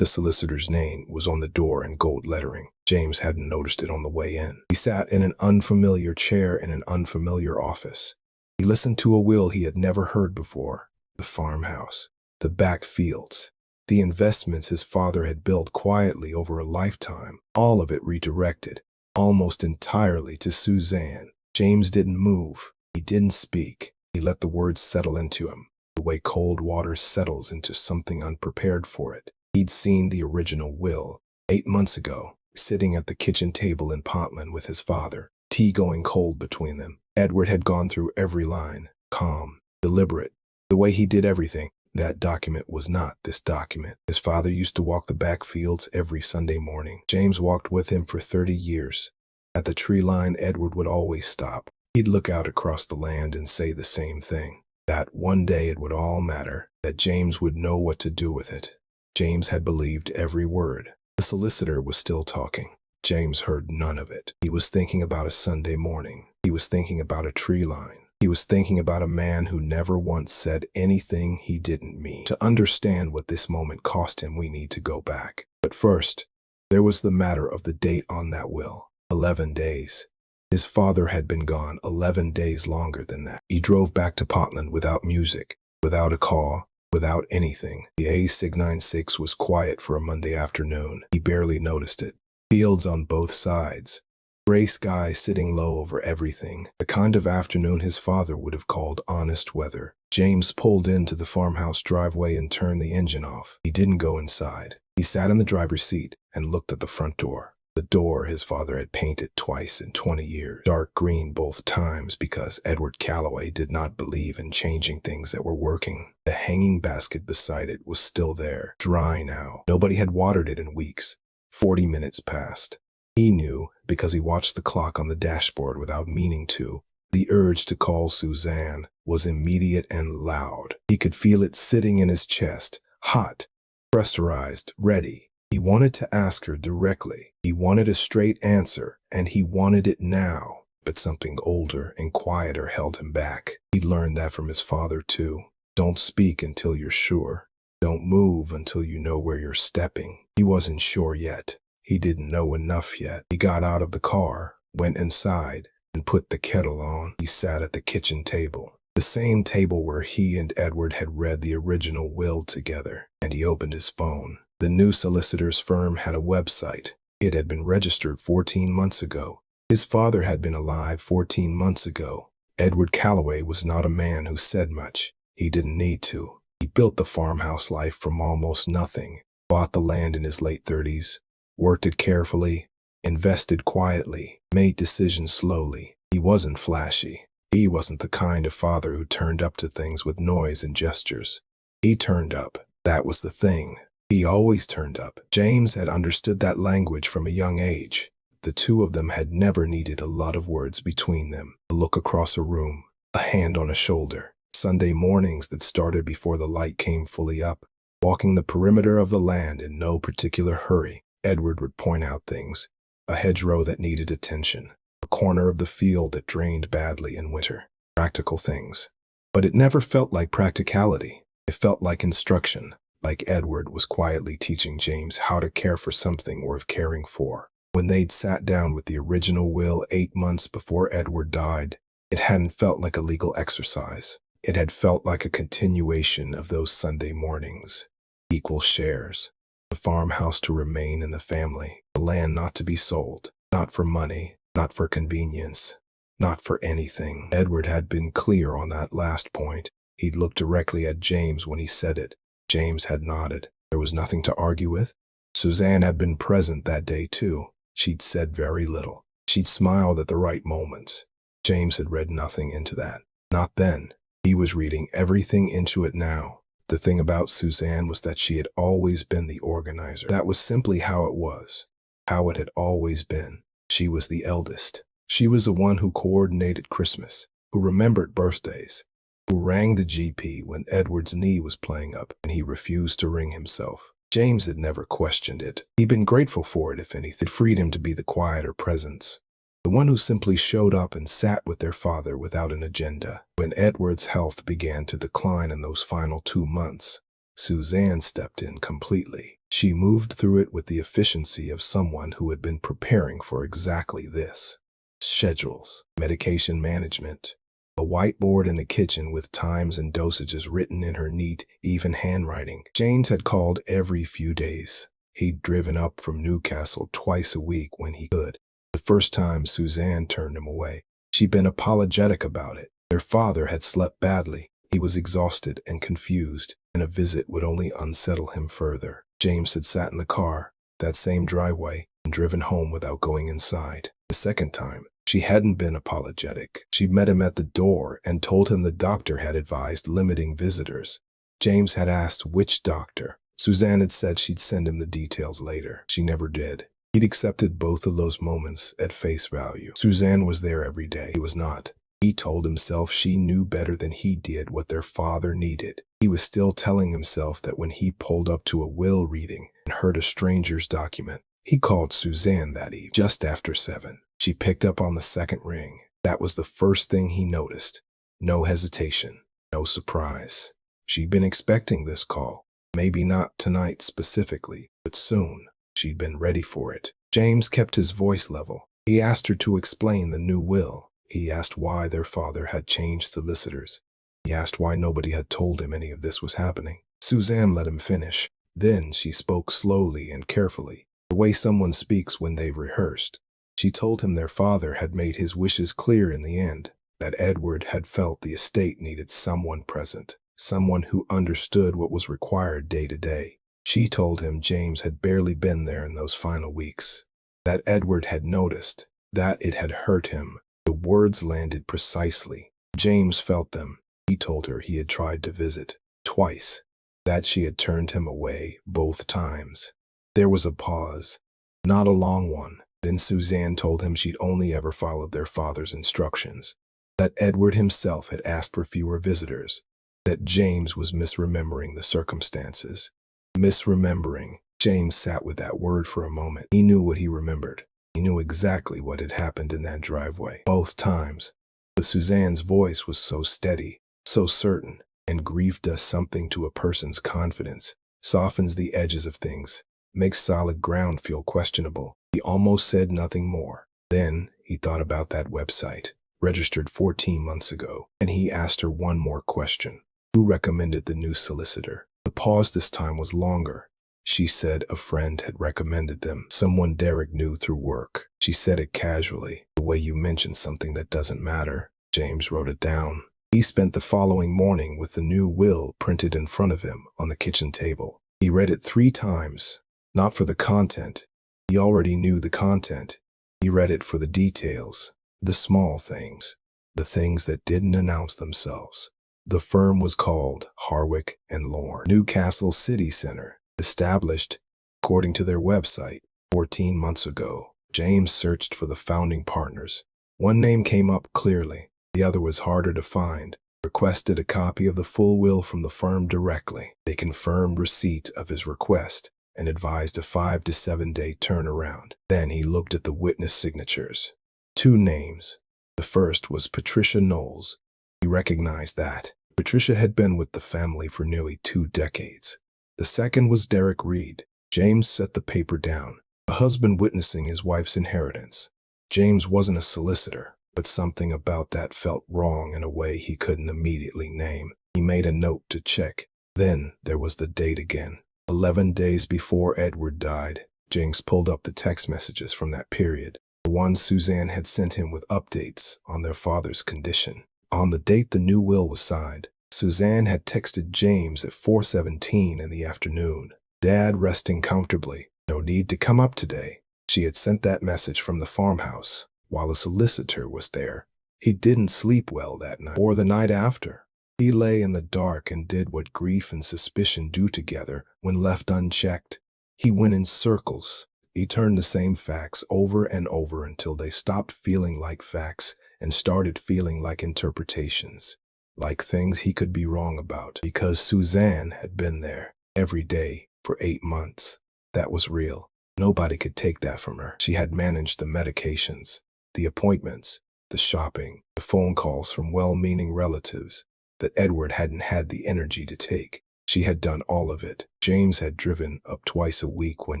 The solicitor's name was on the door in gold lettering. James hadn't noticed it on the way in. He sat in an unfamiliar chair in an unfamiliar office. He listened to a will he had never heard before. The farmhouse, the back fields, the investments his father had built quietly over a lifetime, all of it redirected, almost entirely to Suzanne. James didn't move. He didn't speak. He let the words settle into him, the way cold water settles into something unprepared for it. He'd seen the original will 8 months ago, sitting at the kitchen table in Portland with his father, tea going cold between them. Edward had gone through every line, calm, deliberate, the way he did everything. That document was not this document. His father used to walk the back fields every Sunday morning. James walked with him for 30 years. At the tree line, Edward would always stop. He'd look out across the land and say the same thing, that one day it would all matter, that James would know what to do with it. James had believed every word. The solicitor was still talking. James heard none of it. He was thinking about a Sunday morning. He was thinking about a tree line. He was thinking about a man who never once said anything he didn't mean. To understand what this moment cost him, we need to go back. But first, there was the matter of the date on that will. 11 days. His father had been gone 11 days longer than that. He drove back to Portland without music, without a call, without anything. The A696 was quiet for a Monday afternoon. He barely noticed it. Fields on both sides. Gray sky sitting low over everything. The kind of afternoon his father would have called honest weather. James pulled into the farmhouse driveway and turned the engine off. He didn't go inside. He sat in the driver's seat and looked at the front door. The door his father had painted twice in 20 years, dark green both times because Edward Calloway did not believe in changing things that were working. The hanging basket beside it was still there, dry now. Nobody had watered it in weeks. 40 minutes passed. He knew because he watched the clock on the dashboard without meaning to. The urge to call Suzanne was immediate and loud. He could feel it sitting in his chest, hot, pressurized, ready. He wanted to ask her directly. He wanted a straight answer, and he wanted it now. But something older and quieter held him back. He'd learned that from his father, too. Don't speak until you're sure. Don't move until you know where you're stepping. He wasn't sure yet. He didn't know enough yet. He got out of the car, went inside, and put the kettle on. He sat at the kitchen table, the same table where he and Edward had read the original will together, and he opened his phone. The new solicitor's firm had a website. It had been registered 14 months ago. His father had been alive 14 months ago. Edward Calloway was not a man who said much. He didn't need to. He built the farmhouse life from almost nothing, bought the land in his late 30s, worked it carefully, invested quietly, made decisions slowly. He wasn't flashy. He wasn't the kind of father who turned up to things with noise and gestures. He turned up. That was the thing. He always turned up. James had understood that language from a young age. The two of them had never needed a lot of words between them. A look across a room, a hand on a shoulder. Sunday mornings that started before the light came fully up. Walking the perimeter of the land in no particular hurry, Edward would point out things. A hedgerow that needed attention. A corner of the field that drained badly in winter. Practical things. But it never felt like practicality. It felt like instruction. Like Edward was quietly teaching James how to care for something worth caring for. When they'd sat down with the original will 8 months before Edward died, it hadn't felt like a legal exercise. It had felt like a continuation of those Sunday mornings. Equal shares. The farmhouse to remain in the family. The land not to be sold. Not for money. Not for convenience. Not for anything. Edward had been clear on that last point. He'd looked directly at James when he said it. James had nodded. There was nothing to argue with. Suzanne had been present that day, too. She'd said very little. She'd smiled at the right moments. James had read nothing into that. Not then. He was reading everything into it now. The thing about Suzanne was that she had always been the organizer. That was simply how it was. How it had always been. She was the eldest. She was the one who coordinated Christmas, who remembered birthdays, who rang the GP when Edward's knee was playing up and he refused to ring himself. James had never questioned it. He'd been grateful for it, if anything. It freed him to be the quieter presence. The one who simply showed up and sat with their father without an agenda. When Edward's health began to decline in those final 2 months, Suzanne stepped in completely. She moved through it with the efficiency of someone who had been preparing for exactly this. Schedules, medication management, a whiteboard in the kitchen with times and dosages written in her neat, even handwriting. James had called every few days. He'd driven up from Newcastle twice a week when he could. The first time Suzanne turned him away. She'd been apologetic about it. Their father had slept badly. He was exhausted and confused, and a visit would only unsettle him further. James had sat in the car, that same driveway, and driven home without going inside. The second time, she hadn't been apologetic. She met him at the door and told him the doctor had advised limiting visitors. James had asked which doctor. Suzanne had said she'd send him the details later. She never did. He'd accepted both of those moments at face value. Suzanne was there every day. He was not. He told himself she knew better than he did what their father needed. He was still telling himself that when he pulled up to a will reading and heard a stranger's document, he called Suzanne that evening, just after 7. She picked up on the second ring. That was the first thing he noticed. No hesitation, no surprise. She'd been expecting this call. Maybe not tonight specifically, but soon. She'd been ready for it. James kept his voice level. He asked her to explain the new will. He asked why their father had changed solicitors. He asked why nobody had told him any of this was happening. Suzanne let him finish. Then she spoke slowly and carefully, the way someone speaks when they've rehearsed. She told him their father had made his wishes clear in the end, that Edward had felt the estate needed someone present, someone who understood what was required day to day. She told him James had barely been there in those final weeks, that Edward had noticed, that it had hurt him. The words landed precisely. James felt them. He told her he had tried to visit twice, that she had turned him away both times. There was a pause, not a long one. Then Suzanne told him she'd only ever followed their father's instructions, that Edward himself had asked for fewer visitors, that James was misremembering the circumstances. Misremembering. James sat with that word for a moment. He knew what he remembered. He knew exactly what had happened in that driveway, both times. But Suzanne's voice was so steady, so certain, and grief does something to a person's confidence, softens the edges of things, makes solid ground feel questionable. He almost said nothing more. Then he thought about that website, registered 14 months ago, and he asked her one more question. Who recommended the new solicitor? The pause this time was longer. She said a friend had recommended them, someone Derek knew through work. She said it casually, the way you mention something that doesn't matter. James wrote it down. He spent the following morning with the new will printed in front of him on the kitchen table. He read it 3 times, not for the content. He already knew the content. He read it for the details, the small things, the things that didn't announce themselves. The firm was called Harwick and Lorne, Newcastle City Center, established, according to their website, 14 months ago. James searched for the founding partners. One name came up clearly. The other was harder to find. Requested a copy of the full will from the firm directly. They confirmed receipt of his request and advised a 5 to 7 day turnaround. Then he looked at the witness signatures. 2 names. The first was Patricia Knowles. He recognized that. Patricia had been with the family for nearly 2 decades. The second was Derek Reed. James set the paper down. A husband witnessing his wife's inheritance. James wasn't a solicitor, but something about that felt wrong in a way he couldn't immediately name. He made a note to check. Then there was the date again. 11 days before Edward died. James pulled up the text messages from that period, the ones Suzanne had sent him with updates on their father's condition. On the date the new will was signed, Suzanne had texted James at 4:17 in the afternoon. Dad resting comfortably. No need to come up today. She had sent that message from the farmhouse while a solicitor was there. He didn't sleep well that night or the night after. He lay in the dark and did what grief and suspicion do together when left unchecked. He went in circles. He turned the same facts over and over until they stopped feeling like facts and started feeling like interpretations, like things he could be wrong about, because Suzanne had been there every day for 8 months. That was real. Nobody could take that from her. She had managed the medications, the appointments, the shopping, the phone calls from well-meaning relatives that Edward hadn't had the energy to take. She had done all of it. James had driven up twice a week when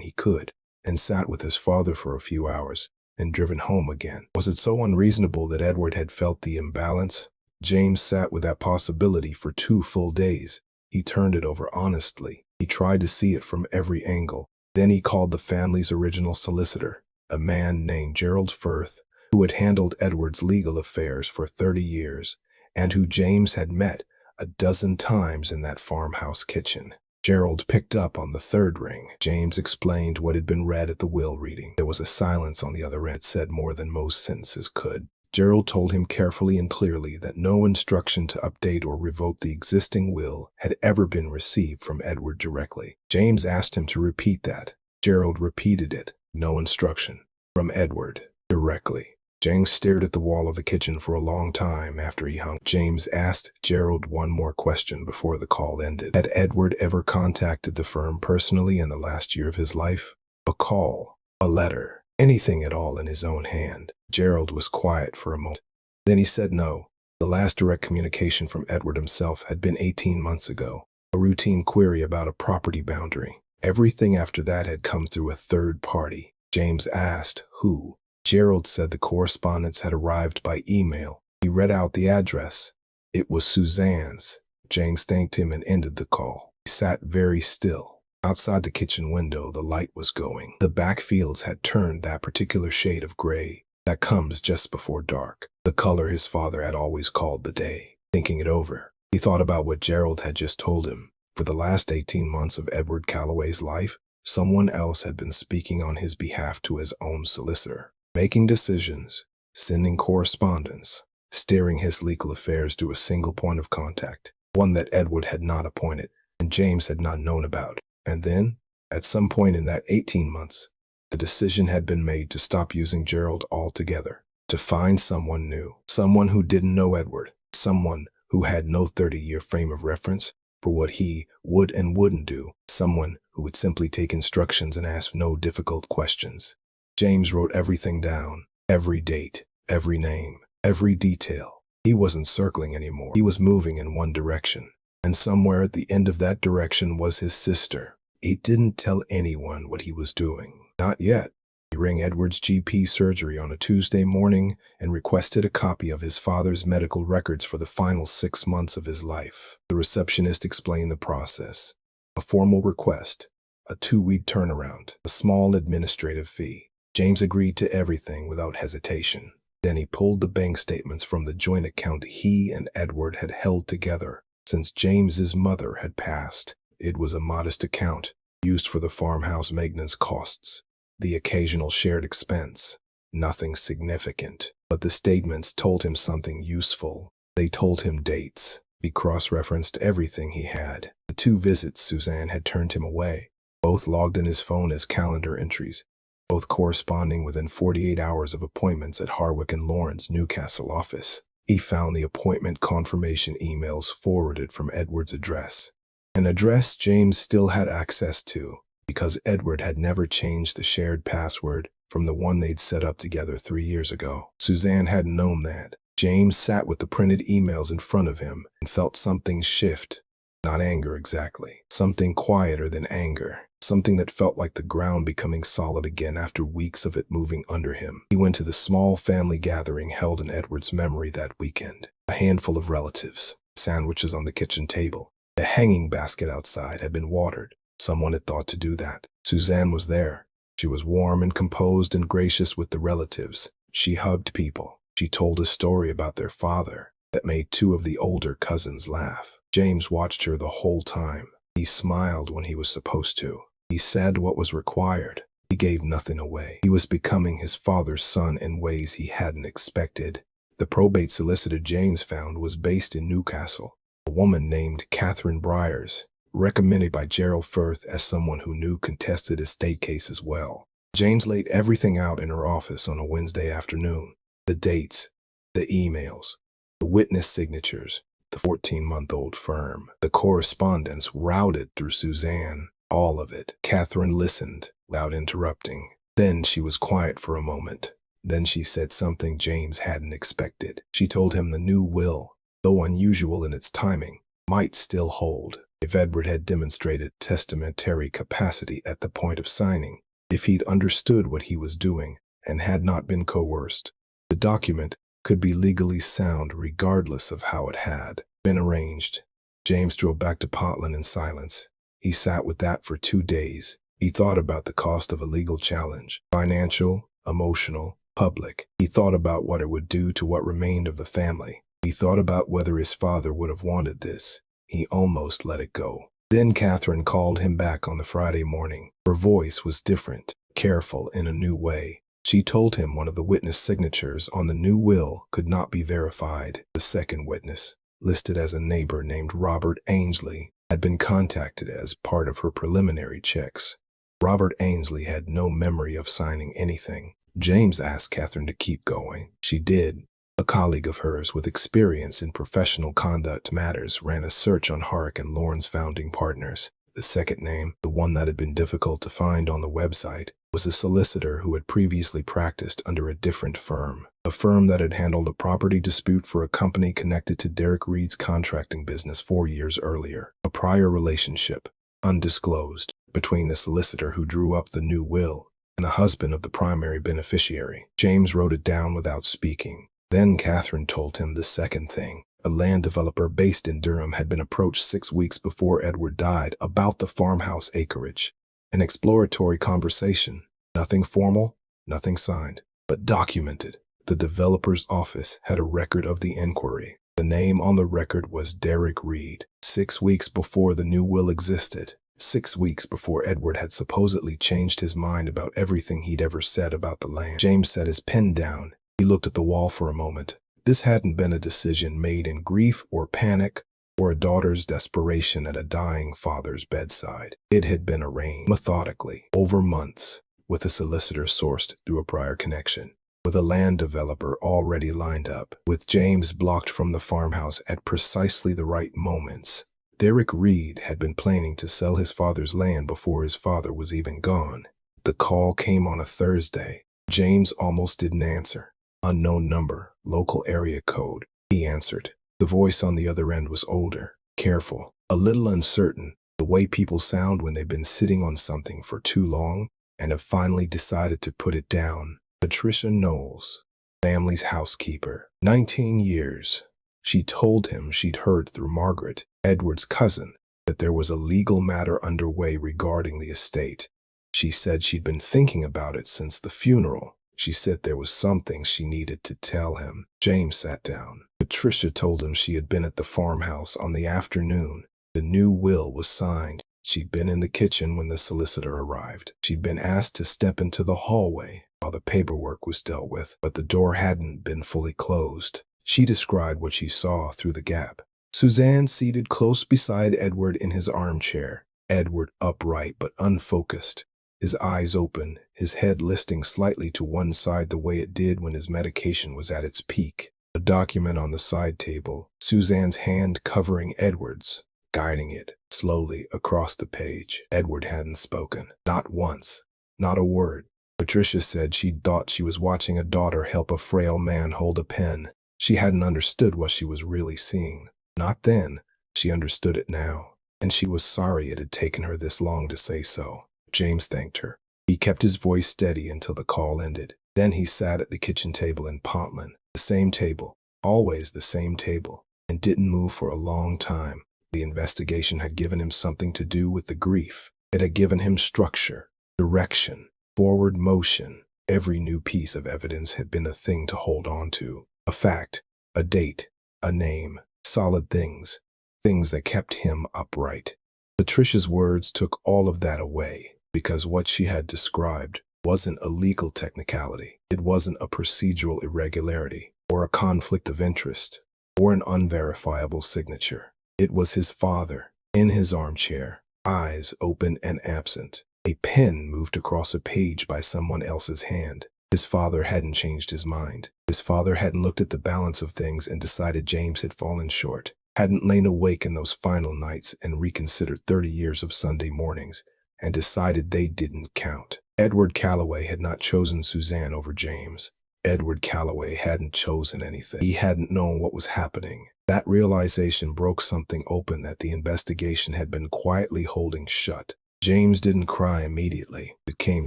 he could, and sat with his father for a few hours, and driven home again. Was it so unreasonable that Edward had felt the imbalance? James sat with that possibility for 2 full days. He turned it over honestly. He tried to see it from every angle. Then he called the family's original solicitor, a man named Gerald Firth, who had handled Edward's legal affairs for 30 years, and who James had met a dozen times in that farmhouse kitchen. Gerald picked up on the third ring. James explained what had been read at the will reading. There was a silence on the other end that said more than most sentences could. Gerald told him carefully and clearly that no instruction to update or revoke the existing will had ever been received from Edward directly. James asked him to repeat that. Gerald repeated it. No instruction from Edward directly. James stared at the wall of the kitchen for a long time after he hung. James asked Gerald one more question before the call ended. Had Edward ever contacted the firm personally in the last year of his life? A call, a letter, anything at all in his own hand? Gerald was quiet for a moment. Then he said no. The last direct communication from Edward himself had been 18 months ago, a routine query about a property boundary. Everything after that had come through a third party. James asked, who? Gerald said the correspondence had arrived by email. He read out the address. It was Suzanne's. James thanked him and ended the call. He sat very still. Outside the kitchen window, the light was going. The back fields had turned that particular shade of gray that comes just before dark, the color his father had always called the day. Thinking it over, he thought about what Gerald had just told him. For the last 18 months of Edward Calloway's life, someone else had been speaking on his behalf to his own solicitor, making decisions, sending correspondence, steering his legal affairs to a single point of contact, one that Edward had not appointed and James had not known about. And then, at some point in that 18 months, the decision had been made to stop using Gerald altogether, to find someone new, someone who didn't know Edward, someone who had no 30-year frame of reference for what he would and wouldn't do, someone who would simply take instructions and ask no difficult questions. James wrote everything down, every date, every name, every detail. He wasn't circling anymore. He was moving in one direction, and somewhere at the end of that direction was his sister. He didn't tell anyone what he was doing. Not yet. He rang Edward's GP surgery on a Tuesday morning and requested a copy of his father's medical records for the final 6 months of his life. The receptionist explained the process. A formal request, a 2-week turnaround, a small administrative fee. James agreed to everything without hesitation. Then he pulled the bank statements from the joint account he and Edward had held together since James's mother had passed. It was a modest account, used for the farmhouse maintenance costs, the occasional shared expense. Nothing significant, but the statements told him something useful. They told him dates. He cross-referenced everything he had. The 2 visits Suzanne had turned him away, both logged in his phone as calendar entries, both corresponding within 48 hours of appointments at Harwick and Lauren's Newcastle office. He found the appointment confirmation emails forwarded from Edward's address, an address James still had access to, because Edward had never changed the shared password from the one they'd set up together 3 years ago. Suzanne hadn't known that. James sat with the printed emails in front of him and felt something shift. Not anger exactly. Something quieter than anger. Something that felt like the ground becoming solid again after weeks of it moving under him. He went to the small family gathering held in Edward's memory that weekend. A handful of relatives, sandwiches on the kitchen table. The hanging basket outside had been watered. Someone had thought to do that. Suzanne was there. She was warm and composed and gracious with the relatives. She hugged people. She told a story about their father that made 2 of the older cousins laugh. James watched her the whole time. He smiled when he was supposed to. He said what was required. He gave nothing away. He was becoming his father's son in ways he hadn't expected. The probate solicitor James found was based in Newcastle. A woman named Catherine Briers, recommended by Gerald Firth as someone who knew contested estate cases well. James laid everything out in her office on a Wednesday afternoon. The dates, the emails, the witness signatures, the 14-month-old firm. The correspondence routed through Suzanne. All of it. Catherine listened without interrupting. Then she was quiet for a moment. Then she said something James hadn't expected. She told him the new will, though unusual in its timing, might still hold. If Edward had demonstrated testamentary capacity at the point of signing, if he'd understood what he was doing and had not been coerced, the document could be legally sound regardless of how it had been arranged. James drove back to Portland in silence. He sat with that for 2 days. He thought about the cost of a legal challenge, financial, emotional, public. He thought about what it would do to what remained of the family. He thought about whether his father would have wanted this. He almost let it go. Then Catherine called him back on the Friday morning. Her voice was different, careful in a new way. She told him one of the witness signatures on the new will could not be verified. The second witness, listed as a neighbor named Robert Ainsley, had been contacted as part of her preliminary checks. Robert Ainsley had no memory of signing anything. James asked Catherine to keep going. She did. A colleague of hers with experience in professional conduct matters ran a search on Hark and Lawrence founding partners. The second name, the one that had been difficult to find on the website, was a solicitor who had previously practiced under a different firm, a firm that had handled a property dispute for a company connected to Derek Reed's contracting business 4 years earlier. A prior relationship, undisclosed, between the solicitor who drew up the new will and the husband of the primary beneficiary. James wrote it down without speaking. Then Catherine told him the second thing. A land developer based in Durham had been approached 6 weeks before Edward died about the farmhouse acreage. An exploratory conversation. Nothing formal, nothing signed, but documented. The developer's office had a record of the inquiry. The name on the record was Derek Reed. 6 weeks before the new will existed. 6 weeks before Edward had supposedly changed his mind about everything he'd ever said about the land. James set his pen down. He looked at the wall for a moment. This hadn't been a decision made in grief or panic or a daughter's desperation at a dying father's bedside. It had been arranged methodically over months, with a solicitor sourced through a prior connection, with a land developer already lined up, with James blocked from the farmhouse at precisely the right moments. Derek Reed had been planning to sell his father's land before his father was even gone. The call came on a Thursday. James almost didn't answer. Unknown number, local area code. He answered. The voice on the other end was older, careful, a little uncertain, the way people sound when they've been sitting on something for too long and have finally decided to put it down. Patricia Knowles, family's housekeeper, 19 years. She told him she'd heard through Margaret, Edward's cousin, that there was a legal matter underway regarding the estate. She said she'd been thinking about it since the funeral. She said there was something she needed to tell him. James sat down. Patricia told him she had been at the farmhouse on the afternoon the new will was signed. She'd been in the kitchen when the solicitor arrived. She'd been asked to step into the hallway while the paperwork was dealt with, but the door hadn't been fully closed. She described what she saw through the gap. Suzanne seated close beside Edward in his armchair. Edward upright but unfocused, his eyes open, his head listing slightly to one side the way it did when his medication was at its peak. A document on the side table, Suzanne's hand covering Edward's, guiding it slowly across the page. Edward hadn't spoken, not once, not a word. Patricia said she'd thought she was watching a daughter help a frail man hold a pen. She hadn't understood what she was really seeing. Not then. She understood it now, and she was sorry it had taken her this long to say so. James thanked her. He kept his voice steady until the call ended. Then he sat at the kitchen table in Portland. The same table, always the same table, and didn't move for a long time. The investigation had given him something to do with the grief. It had given him structure, direction, forward motion. Every new piece of evidence had been a thing to hold on to. A fact, a date, a name, solid things, things that kept him upright. Patricia's words took all of that away, because what she had described wasn't a legal technicality. It wasn't a procedural irregularity, or a conflict of interest, or an unverifiable signature. It was his father, in his armchair, eyes open and absent. A pen moved across a page by someone else's hand. His father hadn't changed his mind. His father hadn't looked at the balance of things and decided James had fallen short, hadn't lain awake in those final nights and reconsidered 30 years of Sunday mornings and decided they didn't count. Edward Calloway had not chosen Suzanne over James. Edward Calloway hadn't chosen anything. He hadn't known what was happening. That realization broke something open that the investigation had been quietly holding shut. James didn't cry immediately. It came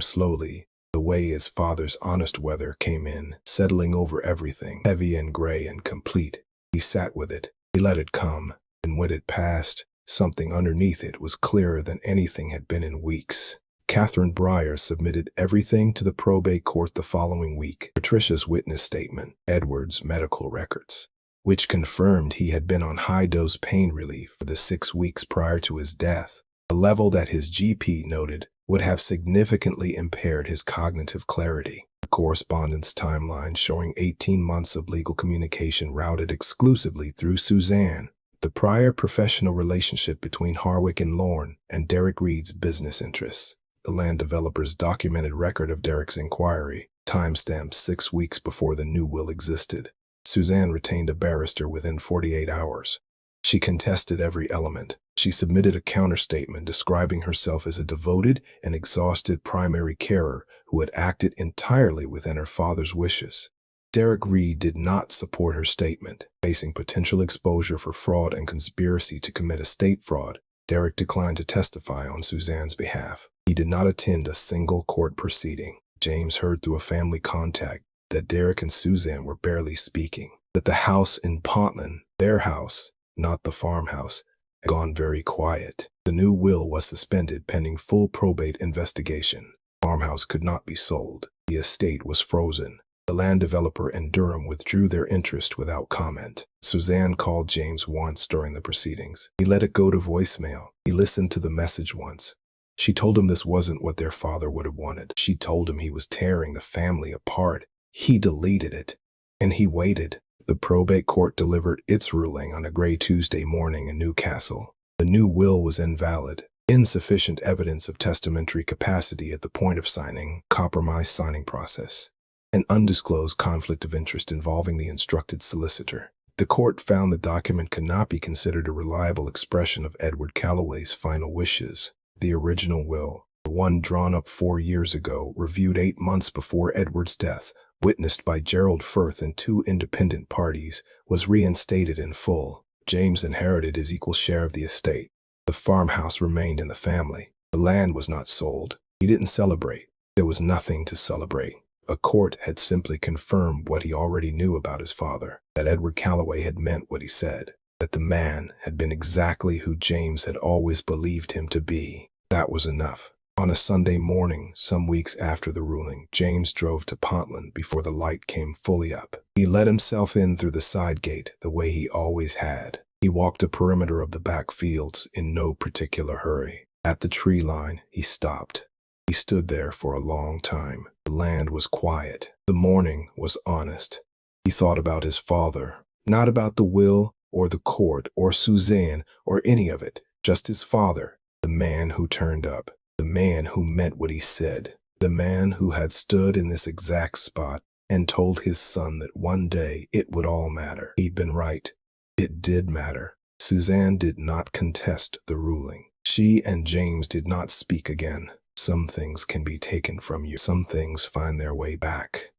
slowly, the way his father's honest weather came in, settling over everything, heavy and gray and complete. He sat with it. He let it come, and when it passed, something underneath it was clearer than anything had been in weeks. Catherine Breyer submitted everything to the probate court the following week. Patricia's witness statement, Edward's medical records, which confirmed he had been on high-dose pain relief for the 6 weeks prior to his death, a level that his GP noted would have significantly impaired his cognitive clarity. A correspondence timeline showing 18 months of legal communication routed exclusively through Suzanne, the prior professional relationship between Harwick and Lorne, and Derek Reed's business interests. The land developer's documented record of Derek's inquiry, timestamped 6 weeks before the new will existed. Suzanne retained a barrister within 48 hours. She contested every element. She submitted a counterstatement describing herself as a devoted and exhausted primary carer who had acted entirely within her father's wishes. Derek Reed did not support her statement. Facing potential exposure for fraud and conspiracy to commit estate fraud, Derek declined to testify on Suzanne's behalf. He did not attend a single court proceeding. James heard through a family contact that Derek and Suzanne were barely speaking, that the house in Pontland, their house, not the farmhouse, had gone very quiet. The new will was suspended pending full probate investigation. The farmhouse could not be sold. The estate was frozen. The land developer and Durham withdrew their interest without comment. Suzanne called James once during the proceedings. He let it go to voicemail. He listened to the message once. She told him this wasn't what their father would have wanted. She told him he was tearing the family apart. He deleted it, and he waited. The probate court delivered its ruling on a gray Tuesday morning in Newcastle. The new will was invalid. Insufficient evidence of testamentary capacity at the point of signing, compromise signing process. An undisclosed conflict of interest involving the instructed solicitor. The court found the document could not be considered a reliable expression of Edward Calloway's final wishes. The original will, the one drawn up 4 years ago, reviewed 8 months before Edward's death, witnessed by Gerald Firth and 2 independent parties, was reinstated in full. James inherited his equal share of the estate. The farmhouse remained in the family. The land was not sold. He didn't celebrate. There was nothing to celebrate. A court had simply confirmed what he already knew about his father, that Edward Calloway had meant what he said, that the man had been exactly who James had always believed him to be. That was enough. On a Sunday morning, some weeks after the ruling, James drove to Pontland before the light came fully up. He let himself in through the side gate the way he always had. He walked the perimeter of the back fields in no particular hurry. At the tree line, he stopped. He stood there for a long time. The land was quiet. The morning was honest. He thought about his father, not about the will or the court or Suzanne or any of it, just his father, the man who turned up, the man who meant what he said, the man who had stood in this exact spot and told his son that one day it would all matter. He'd been right. It did matter. Suzanne did not contest the ruling. She and James did not speak again. Some things can be taken from you. Some things find their way back.